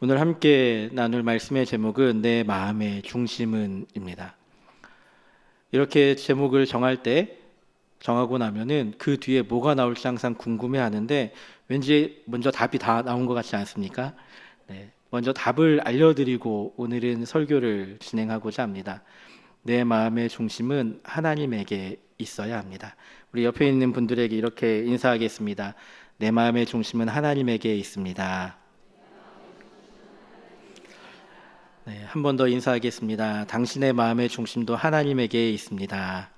오늘 함께 나눌 말씀의 제목은 내 마음의 중심은입니다. 이렇게 제목을 정하고 나면은 그 뒤에 뭐가 나올지 항상 궁금해하는데 왠지 먼저 답이 다 나온 것 같지 않습니까? 네, 먼저 답을 알려드리고 오늘은 설교를 진행하고자 합니다. 내 마음의 중심은 하나님에게 있어야 합니다. 우리 옆에 있는 분들에게 이렇게 인사하겠습니다. 내 마음의 중심은 하나님에게 있습니다. 네, 한 번 더 인사하겠습니다. 당신의 마음의 중심도 하나님에게 있습니다.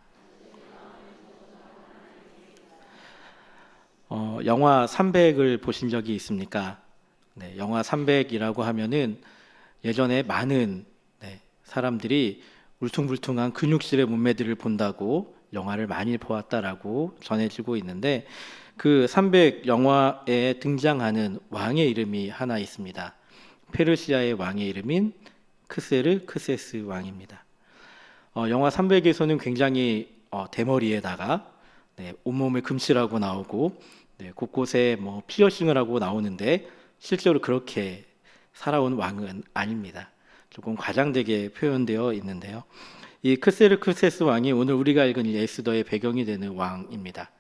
영화 300을 보신 적이 있습니까? 네, 영화 300이라고 하면은 예전에 많은 사람들이 울퉁불퉁한 근육질의 몸매들을 본다고 영화를 많이 보았다라고 전해지고 있는데 그 300 영화에 등장하는 왕의 이름이 하나 있습니다. 페르시아의 왕의 이름인 크세르크세스 왕입니다. 영화 300에서는 굉장히 대머리에다가 온몸을 금칠하고 나오고 곳곳에 뭐 피어싱을 하고 나오는데 실제로 그렇게 살아온 왕은 아닙니다. 조금 과장되게 표현되어 있는데요. 이 크세르크세스 왕이 오늘 우리가 읽은 이 에스더의 배경이 되는 왕입니다.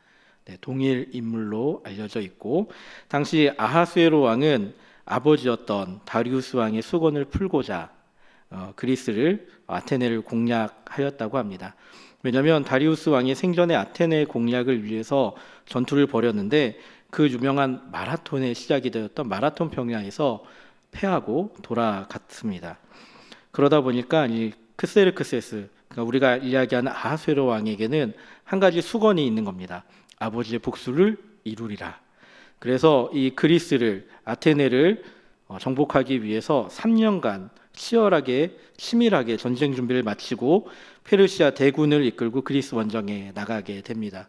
동일 인물로 알려져 있고 당시 아하수에로 왕은 아버지였던 다리우스 왕의 수건을 풀고자 그리스를 아테네를 공략하였다고 합니다. 왜냐하면 다리우스 왕이 생전에 아테네 공략을 위해서 전투를 벌였는데 그 유명한 마라톤의 시작이 되었던 마라톤 평야에서 패하고 돌아갔습니다. 그러다 보니까 이 크세르크세스, 그러니까 우리가 이야기하는 아하수에로 왕에게는 한 가지 수건이 있는 겁니다. 아버지의 복수를 이루리라. 그래서 이 그리스를 아테네를 정복하기 위해서 3년간 치밀하게 전쟁 준비를 마치고 페르시아 대군을 이끌고 그리스 원정에 나가게 됩니다.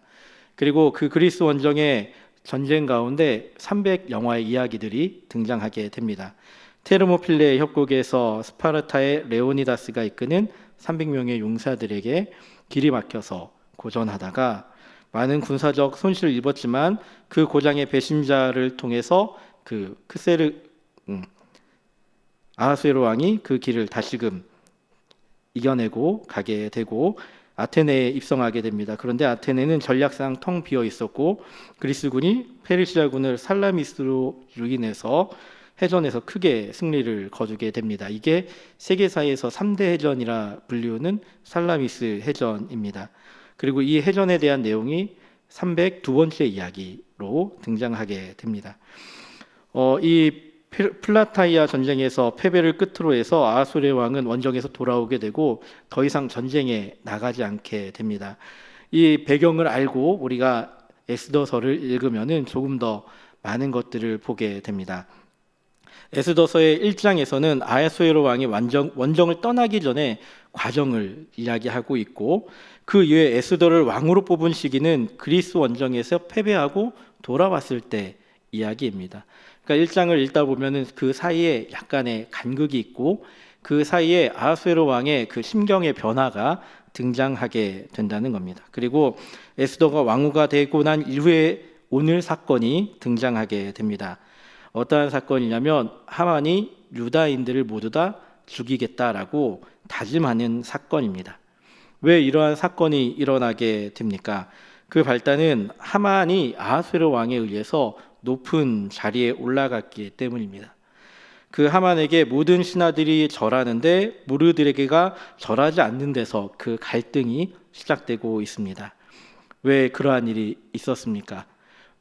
그리고 그 그리스 원정의 전쟁 가운데 300 영화의 이야기들이 등장하게 됩니다. 테르모필레의 협곡에서 스파르타의 레오니다스가 이끄는 300명의 용사들에게 길이 막혀서 고전하다가 많은 군사적 손실을 입었지만 그 고장의 배신자를 통해서 그 아하수에로 왕이 그 길을 다시금 이겨내고 가게 되고 아테네에 입성하게 됩니다. 그런데 아테네는 전략상 텅 비어 있었고 그리스군이 페르시아군을 살라미스로 유인해서 해전에서 크게 승리를 거두게 됩니다. 이게 세계사에서 3대 해전이라 불리우는 살라미스 해전입니다. 그리고 이 해전에 대한 내용이 302번째 이야기로 등장하게 됩니다. 이 플라타이아 전쟁에서 패배를 끝으로 해서 아하수에로 왕은 원정에서 돌아오게 되고 더 이상 전쟁에 나가지 않게 됩니다. 이 배경을 알고 우리가 에스더서를 읽으면은 조금 더 많은 것들을 보게 됩니다. 에스더서의 1장에서는 아하수에로 왕이 원정을 떠나기 전에 과정을 이야기하고 있고 그 이후에 에스더를 왕으로 뽑은 시기는 그리스 원정에서 패배하고 돌아왔을 때 이야기입니다. 그러니까 1장을 읽다 보면은 그 사이에 약간의 간극이 있고 그 사이에 아하수에로 왕의 그 심경의 변화가 등장하게 된다는 겁니다. 그리고 에스더가 왕후가 되고 난 이후에 오늘 사건이 등장하게 됩니다. 어떠한 사건이냐면 하만이 유다인들을 모두 다 죽이겠다라고 다짐하는 사건입니다. 왜 이러한 사건이 일어나게 됩니까? 그 발단은 하만이 아하수에로 왕에 의해서 높은 자리에 올라갔기 때문입니다. 그 하만에게 모든 신하들이 절하는데 모르드레게가 절하지 않는 데서 그 갈등이 시작되고 있습니다. 왜 그러한 일이 있었습니까?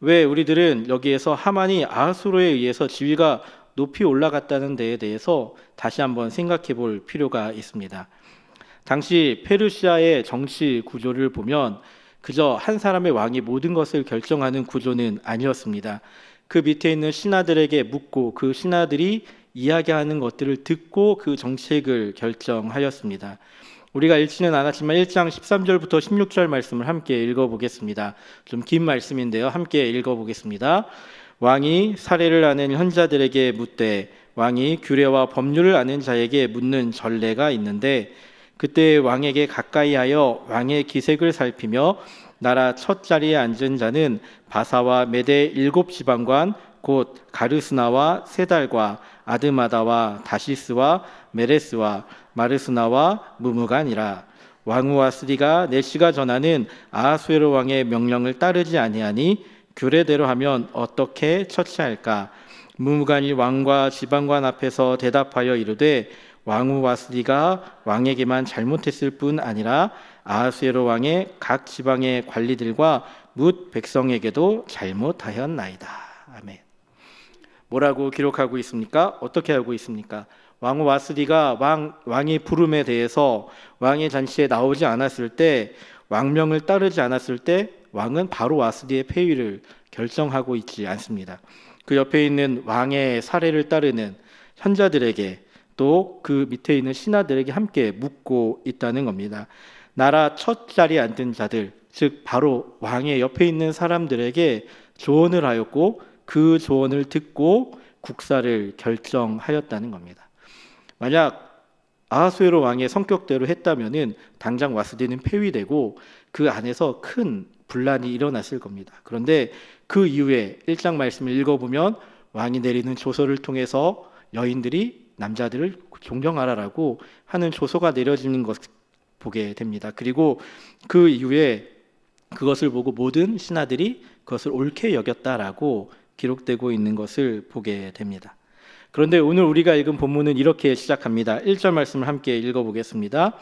왜 우리들은 여기에서 하만이 아하수로에 의해서 지위가 높이 올라갔다는 데에 대해서 다시 한번 생각해 볼 필요가 있습니다. 당시 페르시아의 정치 구조를 보면 그저 한 사람의 왕이 모든 것을 결정하는 구조는 아니었습니다. 그 밑에 있는 신하들에게 묻고 그 신하들이 이야기하는 것들을 듣고 그 정책을 결정하였습니다. 우리가 읽지는 않았지만 1장 13절부터 16절 말씀을 함께 읽어보겠습니다. 좀 긴 말씀인데요. 함께 읽어보겠습니다. 왕이 사례를 아는 현자들에게 묻되 왕이 규례와 법률을 아는 자에게 묻는 전례가 있는데 그때 왕에게 가까이하여 왕의 기색을 살피며 나라 첫 자리에 앉은 자는 바사와 메대 7 지방관 곧 가르스나와 세달과 아드마다와 다시스와 메레스와 마르스나와 무무간이라. 왕후 와스디가 내시가 전하는 아하수에로 왕의 명령을 따르지 아니하니 규례대로 하면 어떻게 처치할까? 무무간이 왕과 지방관 앞에서 대답하여 이르되 왕후 와스디가 왕에게만 잘못했을 뿐 아니라 아하수에로 왕의 각 지방의 관리들과 뭇 백성에게도 잘못하였나이다. 아멘. 뭐라고 기록하고 있습니까? 어떻게 하고 있습니까? 왕후 와스디가 왕의 부름에 대해서 왕의 잔치에 나오지 않았을 때, 왕명을 따르지 않았을 때 왕은 바로 와스디의 폐위를 결정하고 있지 않습니다. 그 옆에 있는 왕의 사례를 따르는 현자들에게 또 그 밑에 있는 신하들에게 함께 묻고 있다는 겁니다. 나라 첫 자리에 앉은 자들, 즉 바로 왕의 옆에 있는 사람들에게 조언을 하였고 그 조언을 듣고 국사를 결정하였다는 겁니다. 만약 아하수에로 왕의 성격대로 했다면은 당장 와스디는 폐위되고 그 안에서 큰 분란이 일어났을 겁니다. 그런데 그 이후에 1장 말씀을 읽어보면 왕이 내리는 조서를 통해서 여인들이 남자들을 존경하라라고 하는 조서가 내려지는 것을 보게 됩니다. 그리고 그 이후에 그것을 보고 모든 신하들이 그것을 옳게 여겼다라고 기록되고 있는 것을 보게 됩니다. 그런데 오늘 우리가 읽은 본문은 이렇게 시작합니다. 1절 말씀을 함께 읽어보겠습니다.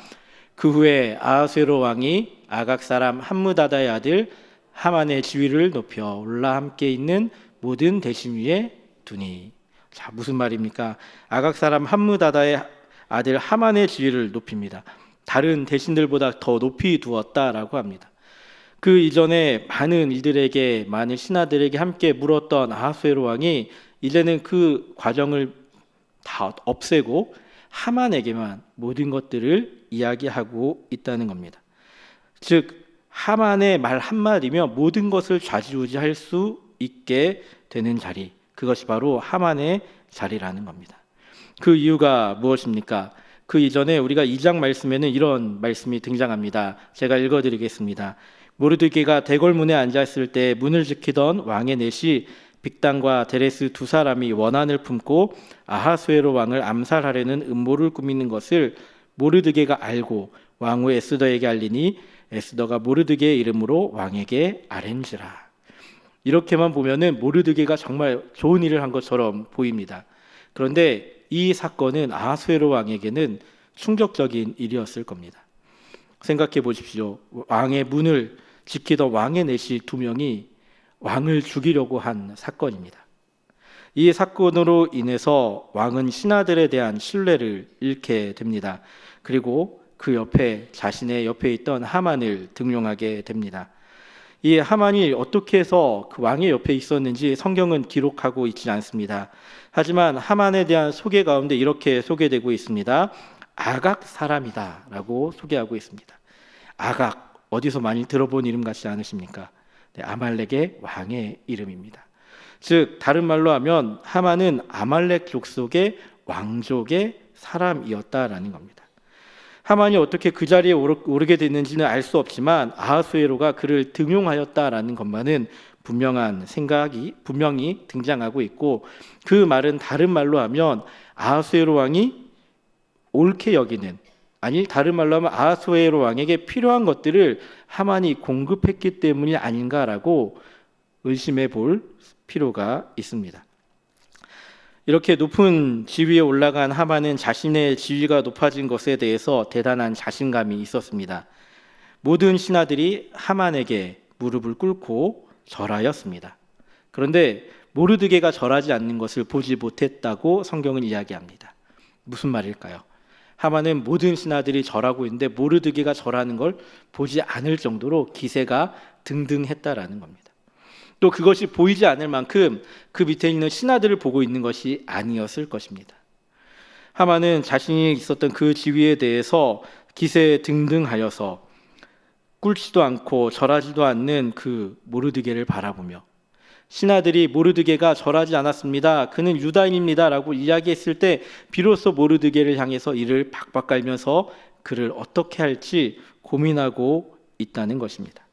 그 후에 아하수에로 왕이 아각 사람 함므다다의 아들 하만의 지위를 높여 올라 함께 있는 모든 대신 위에 두니. 자, 무슨 말입니까? 아각 사람 함므다다의 아들 하만의 지위를 높입니다. 다른 대신들보다 더 높이 두었다라고 합니다. 그 이전에 많은 이들에게, 많은 신하들에게 함께 물었던 아하수에로 왕이 이제는 그 과정을 다 없애고 하만에게만 모든 것들을 이야기하고 있다는 겁니다. 즉 하만의 말 한마디면 모든 것을 좌지우지할 수 있게 되는 자리, 그것이 바로 하만의 자리라는 겁니다. 그 이유가 무엇입니까? 그 이전에 우리가 2장 말씀에는 이런 말씀이 등장합니다. 제가 읽어드리겠습니다. 모르드게가 대궐문에 앉았을 때 문을 지키던 왕의 넷이 빅단과 데레스 두 사람이 원한을 품고 아하수에로 왕을 암살하려는 음모를 꾸미는 것을 모르드게가 알고 왕후 에스더에게 알리니 에스더가 모르드게의 이름으로 왕에게 아뢰니라. 이렇게만 보면은 모르드게가 정말 좋은 일을 한 것처럼 보입니다. 그런데 이 사건은 아하수에로 왕에게는 충격적인 일이었을 겁니다. 생각해 보십시오. 왕의 문을 지키던 왕의 넷이 두 명이 왕을 죽이려고 한 사건입니다. 이 사건으로 인해서 왕은 신하들에 대한 신뢰를 잃게 됩니다. 그리고 그 옆에 자신의 옆에 있던 하만을 등용하게 됩니다. 이 하만이 어떻게 해서 그 왕의 옆에 있었는지 성경은 기록하고 있지 않습니다. 하지만 하만에 대한 소개 가운데 이렇게 소개되고 있습니다. 아각 사람이다 라고 소개하고 있습니다. 아각, 어디서 많이 들어본 이름 같지 않으십니까? 네, 아말렉의 왕의 이름입니다. 즉 다른 말로 하면 하만은 아말렉 족속의 왕족의 사람이었다라는 겁니다. 하만이 어떻게 그 자리에 오르게 됐는지는 알 수 없지만 아하수에로가 그를 등용하였다라는 것만은 분명히 등장하고 있고, 그 말은 다른 말로 하면 아하수에로 왕이 옳게 여기는, 아니 다른 말로 하면 아하수에로 왕에게 필요한 것들을 하만이 공급했기 때문이 아닌가라고 의심해 볼 필요가 있습니다. 이렇게 높은 지위에 올라간 하만은 자신의 지위가 높아진 것에 대해서 대단한 자신감이 있었습니다. 모든 신하들이 하만에게 무릎을 꿇고 절하였습니다. 그런데 모르드게가 절하지 않는 것을 보지 못했다고 성경은 이야기합니다. 무슨 말일까요? 하만은 모든 신하들이 절하고 있는데 모르드게가 절하는 걸 보지 않을 정도로 기세가 등등했다라는 겁니다. 또 그것이 보이지 않을 만큼 그 밑에 있는 신하들을 보고 있는 것이 아니었을 것입니다. 하만은 자신이 있었던 그 지위에 대해서 기세등등하여서 꿇지도 않고 절하지도 않는 그 모르드게를 바라보며, 신하들이 모르드게가 절하지 않았습니다, 그는 유다인입니다 라고 이야기했을 때 비로소 모르드게를 향해서 이를 박박 깔면서 그를 어떻게 할지 고민하고 있다는 것입니다.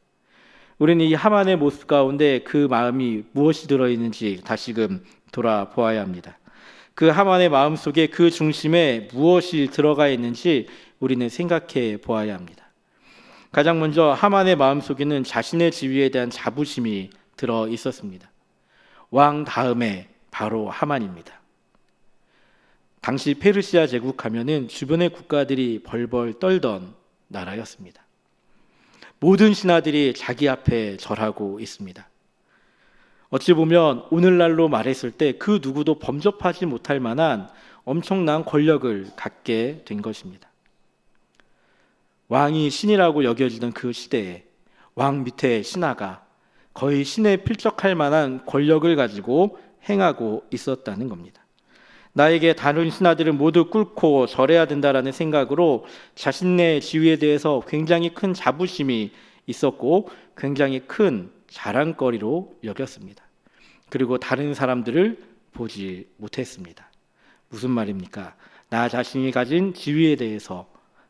우리는 이 하만의 모습 가운데 그 마음이 무엇이 들어있는지 다시금 돌아보아야 합니다. 그 하만의 마음 속에 그 중심에 무엇이 들어가 있는지 우리는 생각해 보아야 합니다. 가장 먼저 하만의 마음 속에는 자신의 지위에 대한 자부심이 들어 있었습니다. 왕 다음에 바로 하만입니다. 당시 페르시아 제국 하면은 주변의 국가들이 벌벌 떨던 나라였습니다. 모든 신하들이 자기 앞에 절하고 있습니다. 어찌 보면 오늘날로 말했을 때 그 누구도 범접하지 못할 만한 엄청난 권력을 갖게 된 것입니다. 왕이 신이라고 여겨지던 그 시대에 왕 밑에 신하가 거의 신에 필적할 만한 권력을 가지고 행하고 있었다는 겁니다. 나에게 다른 신하들을 모두 꿇고 절해야 된다라는 생각으로 자신의 지위에 대해서 굉장히 큰 자부심이 있었고 굉장히 큰 자랑거리로 여겼습니다. 그리고 다른 사람들을 보지 못했습니다. 무슨 말입니까? 나 자신이 가진 지위에 대해서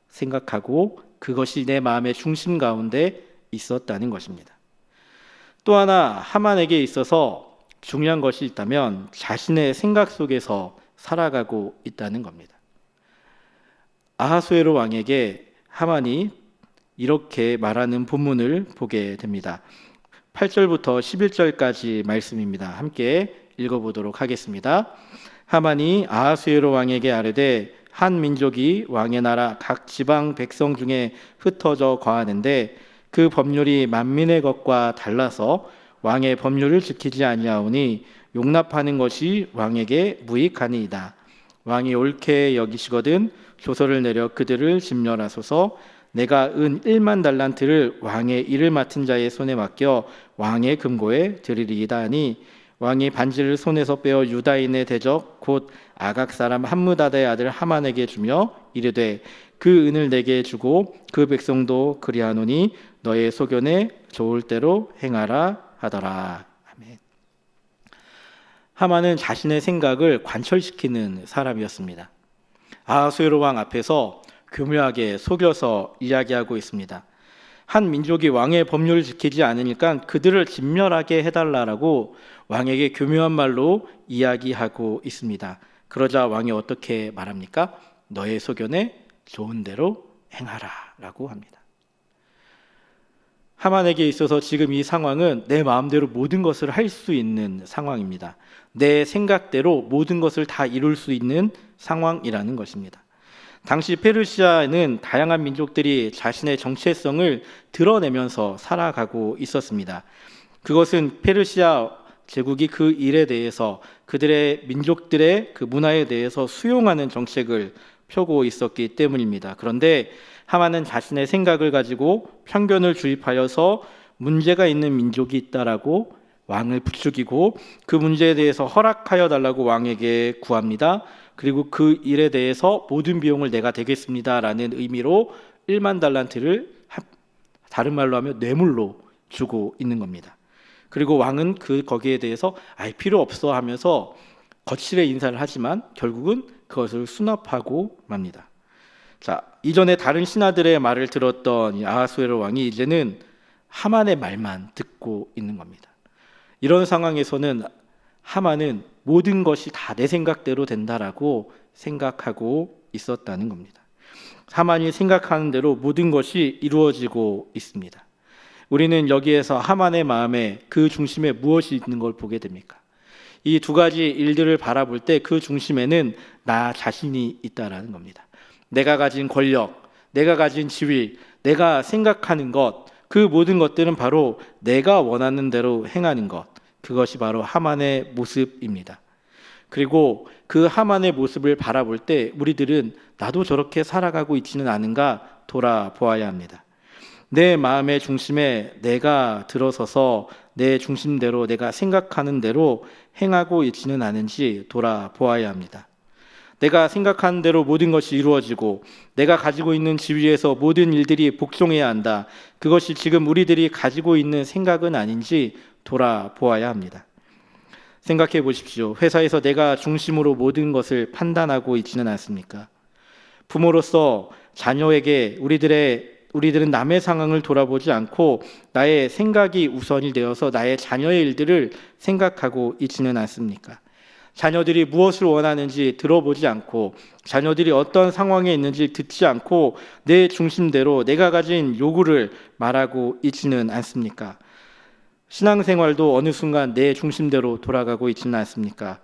생각하고 그것이 내 마음의 중심 가운데 있었다는 것입니다. 또 하나 하만에게 있어서 중요한 것이 있다면 자신의 생각 속에서 살아가고 있다는 겁니다. 아하수에로 왕에게 하만이 이렇게 말하는 본문을 보게 됩니다. 8절부터 11절까지 말씀입니다. 함께 읽어보도록 하겠습니다. 하만이 아하수에로 왕에게 아뢰되 한 민족이 왕의 나라 각 지방 백성 중에 흩어져 거하는데 그 법률이 만민의 것과 달라서 왕의 법률을 지키지 아니하오니 용납하는 것이 왕에게 무익하니이다. 왕이 옳게 여기시거든 조서를 내려 그들을 심멸하소서. 내가 은 1만 달란트를 왕의 일을 맡은 자의 손에 맡겨 왕의 금고에 드리리이다 하니 왕이 반지를 손에서 빼어 유다인의 대적 곧 아각 사람 함므다다의 아들 하만에게 주며 이르되 그 은을 내게 주고 그 백성도 그리하노니 너의 소견에 좋을 대로 행하라 하더라. 아멘. 하만은 자신의 생각을 관철시키는 사람이었습니다. 아하수에로 왕 앞에서 교묘하게 속여서 이야기하고 있습니다. 한 민족이 왕의 법률을 지키지 않으니까 그들을 진멸하게 해달라고 왕에게 교묘한 말로 이야기하고 있습니다. 그러자 왕이 어떻게 말합니까? 너의 소견에 좋은 대로 행하라 라고 합니다. 하만에게 있어서 지금 이 상황은 내 마음대로 모든 것을 할 수 있는 상황입니다. 내 생각대로 모든 것을 다 이룰 수 있는 상황이라는 것입니다. 당시 페르시아에는 다양한 민족들이 자신의 정체성을 드러내면서 살아가고 있었습니다. 그것은 페르시아 제국이 그 일에 대해서 그들의 민족들의 그 문화에 대해서 수용하는 정책을 펴고 있었기 때문입니다. 그런데 하만은 자신의 생각을 가지고 편견을 주입하여서 문제가 있는 민족이 있다라고 왕을 부추기고 그 문제에 대해서 허락하여 달라고 왕에게 구합니다. 그리고 그 일에 대해서 모든 비용을 내가 대겠습니다라는 의미로 1만 달란트를 다른 말로 하면 뇌물로 주고 있는 겁니다. 그리고 왕은 거기에 대해서 필요 없어 하면서 거칠게 인사를 하지만 결국은 그것을 수납하고 맙니다. 자, 이전에 다른 신하들의 말을 들었던 아하수에로 왕이 이제는 하만의 말만 듣고 있는 겁니다. 이런 상황에서는 하만은 모든 것이 다 내 생각대로 된다라고 생각하고 있었다는 겁니다. 하만이 생각하는 대로 모든 것이 이루어지고 있습니다. 우리는 여기에서 하만의 마음에 그 중심에 무엇이 있는 걸 보게 됩니까? 이 두 가지 일들을 바라볼 때 그 중심에는 나 자신이 있다라는 겁니다. 내가 가진 권력, 내가 가진 지위, 내가 생각하는 것, 그 모든 것들은 바로 내가 원하는 대로 행하는 것, 그것이 바로 하만의 모습입니다. 그리고 그 하만의 모습을 바라볼 때 우리들은 나도 저렇게 살아가고 있지는 않은가 돌아보아야 합니다. 내 마음의 중심에 내가 들어서서 내 중심대로 내가 생각하는 대로 행하고 있지는 않은지 돌아보아야 합니다. 내가 생각하는 대로 모든 것이 이루어지고 내가 가지고 있는 지위에서 모든 일들이 복종해야 한다. 그것이 지금 우리들이 가지고 있는 생각은 아닌지 돌아보아야 합니다. 생각해 보십시오. 회사에서 내가 중심으로 모든 것을 판단하고 있지는 않습니까? 부모로서 자녀에게 우리들의 우리들은 남의 상황을 돌아보지 않고 나의 생각이 우선이 되어서 나의 자녀의 일들을 생각하고 있지는 않습니까? 자녀들이 무엇을 원하는지 들어보지 않고 자녀들이 어떤 상황에 있는지 듣지 않고 내 중심대로 내가 가진 요구를 말하고 있지는 않습니까? 신앙생활도 어느 순간 내 중심대로 돌아가고 있지는 않습니까?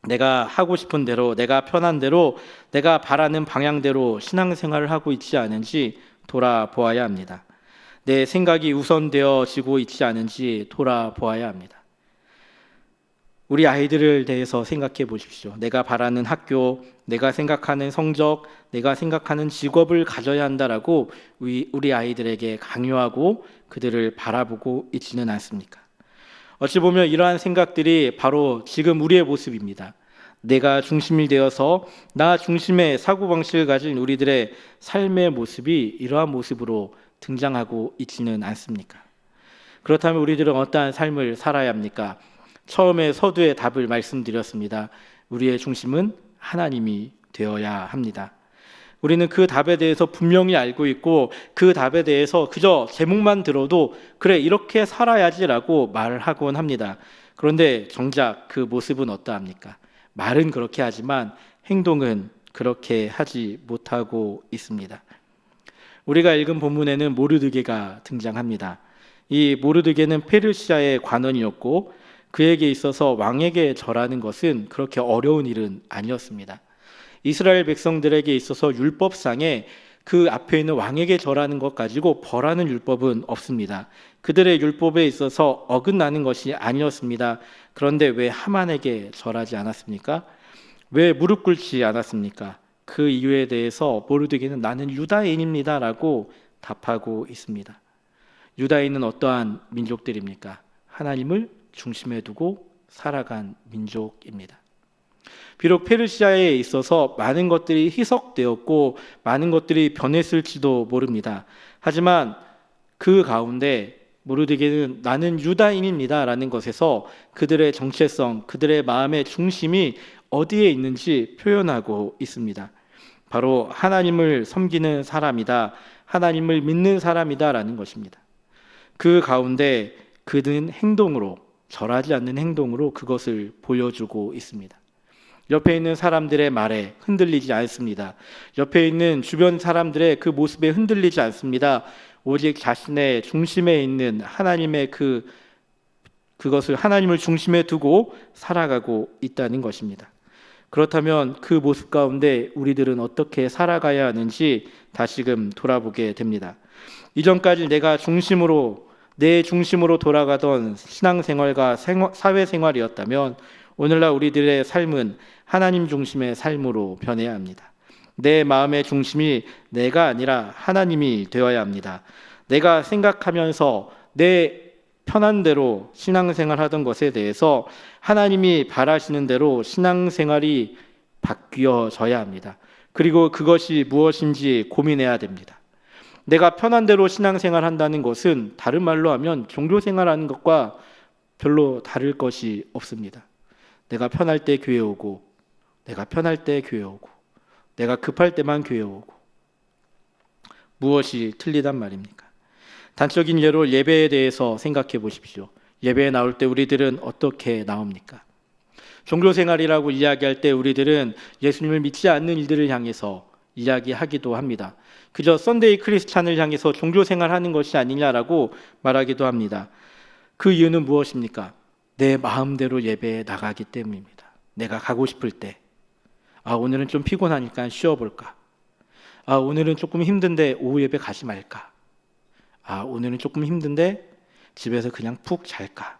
내가 하고 싶은 대로, 내가 편한 대로, 내가 바라는 방향대로 신앙생활을 하고 있지 않은지 돌아보아야 합니다. 내 생각이 우선되어지고 있지 않은지 돌아보아야 합니다. 우리 아이들을 대해서 생각해 보십시오. 내가 바라는 학교, 내가 생각하는 성적, 내가 생각하는 직업을 가져야 한다라고 우리 아이들에게 강요하고 그들을 바라보고 있지는 않습니까? 어찌 보면 이러한 생각들이 바로 지금 우리의 모습입니다. 내가 중심이 되어서 나 중심의 사고방식을 가진 우리들의 삶의 모습이 이러한 모습으로 등장하고 있지는 않습니까? 그렇다면 우리들은 어떠한 삶을 살아야 합니까? 처음에 서두에 답을 말씀드렸습니다. 우리의 중심은 하나님이 되어야 합니다. 우리는 그 답에 대해서 분명히 알고 있고 그 답에 대해서 그저 제목만 들어도 그래 이렇게 살아야지라고 말을 하곤 합니다. 그런데 정작 그 모습은 어떠합니까? 말은 그렇게 하지만 행동은 그렇게 하지 못하고 있습니다. 우리가 읽은 본문에는 모르드게가 등장합니다. 이 모르드게는 페르시아의 관원이었고 그에게 있어서 왕에게 절하는 것은 그렇게 어려운 일은 아니었습니다. 이스라엘 백성들에게 있어서 율법상에 그 앞에 있는 왕에게 절하는 것 가지고 벌하는 율법은 없습니다. 그들의 율법에 있어서 어긋나는 것이 아니었습니다. 그런데 왜 하만에게 절하지 않았습니까? 왜 무릎 꿇지 않았습니까? 그 이유에 대해서 모르드게는 나는 유다인입니다 라고 답하고 있습니다. 유다인은 어떠한 민족들입니까? 하나님을 중심에 두고 살아간 민족입니다. 비록 페르시아에 있어서 많은 것들이 희석되었고 많은 것들이 변했을지도 모릅니다. 하지만 그 가운데 모르드게는 나는 유다인입니다 라는 것에서 그들의 정체성, 그들의 마음의 중심이 어디에 있는지 표현하고 있습니다. 바로 하나님을 섬기는 사람이다, 하나님을 믿는 사람이다 라는 것입니다. 그 가운데 그는 행동으로, 절하지 않는 행동으로 그것을 보여주고 있습니다. 옆에 있는 사람들의 말에 흔들리지 않습니다. 옆에 있는 주변 사람들의 그 모습에 흔들리지 않습니다. 오직 자신의 중심에 있는 하나님의 그것을 하나님을 중심에 두고 살아가고 있다는 것입니다. 그렇다면 그 모습 가운데 우리들은 어떻게 살아가야 하는지 다시금 돌아보게 됩니다. 이전까지 내 중심으로 돌아가던 신앙생활과 사회생활이었다면 오늘날 우리들의 삶은 하나님 중심의 삶으로 변해야 합니다. 내 마음의 중심이 내가 아니라 하나님이 되어야 합니다. 내가 생각하면서 내 편한 대로 신앙생활 하던 것에 대해서 하나님이 바라시는 대로 신앙생활이 바뀌어져야 합니다. 그리고 그것이 무엇인지 고민해야 됩니다. 내가 편한 대로 신앙생활 한다는 것은 다른 말로 하면 종교생활하는 것과 별로 다를 것이 없습니다. 내가 편할 때 교회 오고, 내가 편할 때 교회 오고, 내가 급할 때만 교회 오고, 무엇이 틀리단 말입니까? 단적인 예로 예배에 대해서 생각해 보십시오. 예배에 나올 때 우리들은 어떻게 나옵니까? 종교생활이라고 이야기할 때 우리들은 예수님을 믿지 않는 이들을 향해서 이야기하기도 합니다. 그저 썬데이 크리스찬을 향해서 종교생활하는 것이 아니냐라고 말하기도 합니다. 그 이유는 무엇입니까? 내 마음대로 예배에 나가기 때문입니다. 내가 가고 싶을 때, 오늘은 좀 피곤하니까 쉬어볼까? 오늘은 조금 힘든데 오후 예배 가지 말까? 오늘은 조금 힘든데 집에서 그냥 푹 잘까?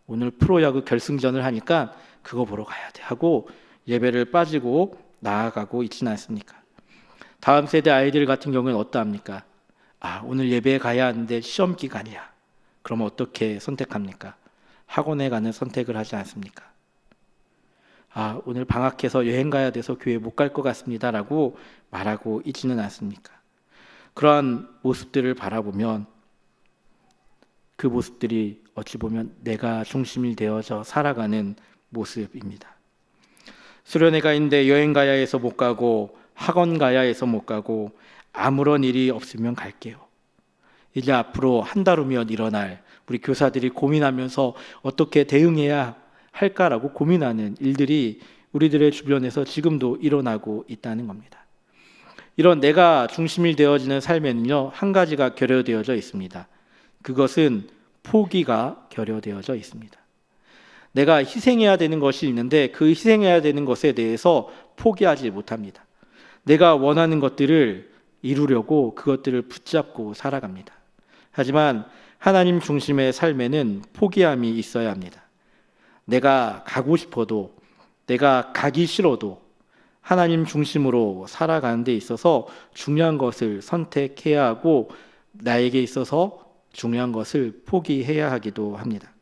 오늘 프로야구 결승전을 하니까 그거 보러 가야 돼 하고 예배를 빠지고 나아가고 있지는 않습니까? 다음 세대 아이들 같은 경우는 어떠합니까? 오늘 예배에 가야 하는데 시험 기간이야. 그럼 어떻게 선택합니까? 학원에 가는 선택을 하지 않습니까? 오늘 방학해서 여행 가야 돼서 교회 못 갈 것 같습니다 라고 말하고 있지는 않습니까? 그러한 모습들을 바라보면 그 모습들이 어찌 보면 내가 중심이 되어져 살아가는 모습입니다. 수련회 가 있는데 여행 가야 해서 못 가고, 학원 가야 해서 못 가고, 아무런 일이 없으면 갈게요. 이제 앞으로 한 달 후면 일어날 우리 교사들이 고민하면서 어떻게 대응해야 할까라고 고민하는 일들이 우리들의 주변에서 지금도 일어나고 있다는 겁니다. 이런 내가 중심이 되어지는 삶에는요, 한 가지가 결여되어져 있습니다. 그것은 포기가 결여되어져 있습니다. 내가 희생해야 되는 것이 있는데 그 희생해야 되는 것에 대해서 포기하지 못합니다. 내가 원하는 것들을 이루려고 그것들을 붙잡고 살아갑니다. 하지만 하나님 중심의 삶에는 포기함이 있어야 합니다. 내가 가고 싶어도, 내가 가기 싫어도 하나님 중심으로 살아가는 데 있어서 중요한 것을 선택해야 하고, 나에게 있어서 중요한 것을 포기해야 하기도 합니다.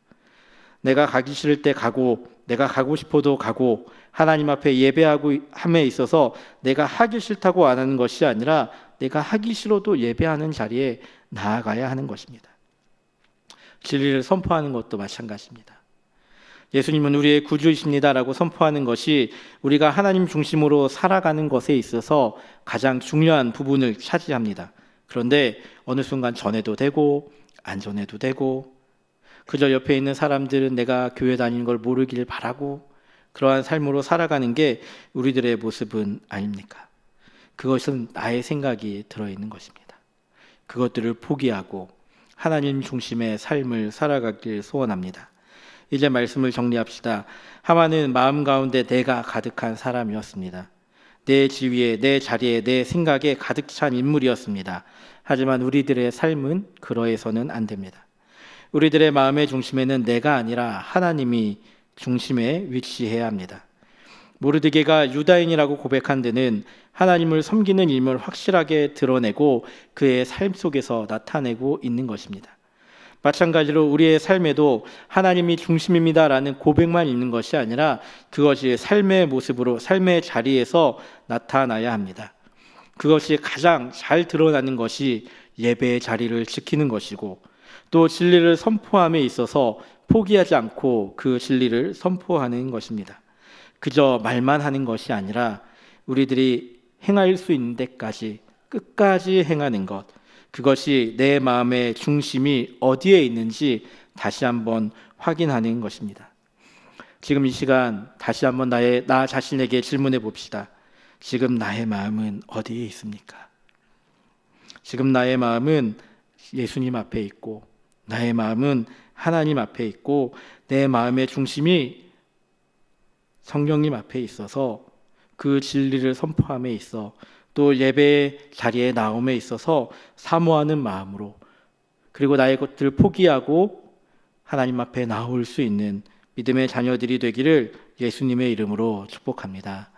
내가 가기 싫을 때 가고, 내가 가고 싶어도 가고, 하나님 앞에 예배하고 함에 있어서 내가 하기 싫다고 안 하는 것이 아니라 내가 하기 싫어도 예배하는 자리에 나아가야 하는 것입니다. 진리를 선포하는 것도 마찬가지입니다. 예수님은 우리의 구주이십니다라고 선포하는 것이 우리가 하나님 중심으로 살아가는 것에 있어서 가장 중요한 부분을 차지합니다. 그런데 어느 순간 전해도 되고 안 전해도 되고, 그저 옆에 있는 사람들은 내가 교회 다니는 걸 모르길 바라고, 그러한 삶으로 살아가는 게 우리들의 모습은 아닙니까? 그것은 나의 생각이 들어있는 것입니다. 그것들을 포기하고 하나님 중심의 삶을 살아가길 소원합니다. 이제 말씀을 정리합시다. 하만은 마음 가운데 내가 가득한 사람이었습니다. 내 지위에, 내 자리에, 내 생각에 가득 찬 인물이었습니다. 하지만 우리들의 삶은 그러해서는 안 됩니다. 우리들의 마음의 중심에는 내가 아니라 하나님이 중심에 위치해야 합니다. 모르드게가 유다인이라고 고백한 데는 하나님을 섬기는 일을 확실하게 드러내고 그의 삶 속에서 나타내고 있는 것입니다. 마찬가지로 우리의 삶에도 하나님이 중심입니다라는 고백만 있는 것이 아니라 그것이 삶의 모습으로, 삶의 자리에서 나타나야 합니다. 그것이 가장 잘 드러나는 것이 예배의 자리를 지키는 것이고, 또 진리를 선포함에 있어서 포기하지 않고 그 진리를 선포하는 것입니다. 그저 말만 하는 것이 아니라 우리들이 행할 수 있는 데까지 끝까지 행하는 것, 그것이 내 마음의 중심이 어디에 있는지 다시 한번 확인하는 것입니다. 지금 이 시간 다시 한번 나 자신에게 질문해 봅시다. 지금 나의 마음은 어디에 있습니까? 지금 나의 마음은 예수님 앞에 있고, 나의 마음은 하나님 앞에 있고, 내 마음의 중심이 성령님 앞에 있어서 그 진리를 선포함에 있어, 또 예배의 자리에 나옴에 있어서 사모하는 마음으로, 그리고 나의 것들을 포기하고 하나님 앞에 나올 수 있는 믿음의 자녀들이 되기를 예수님의 이름으로 축복합니다.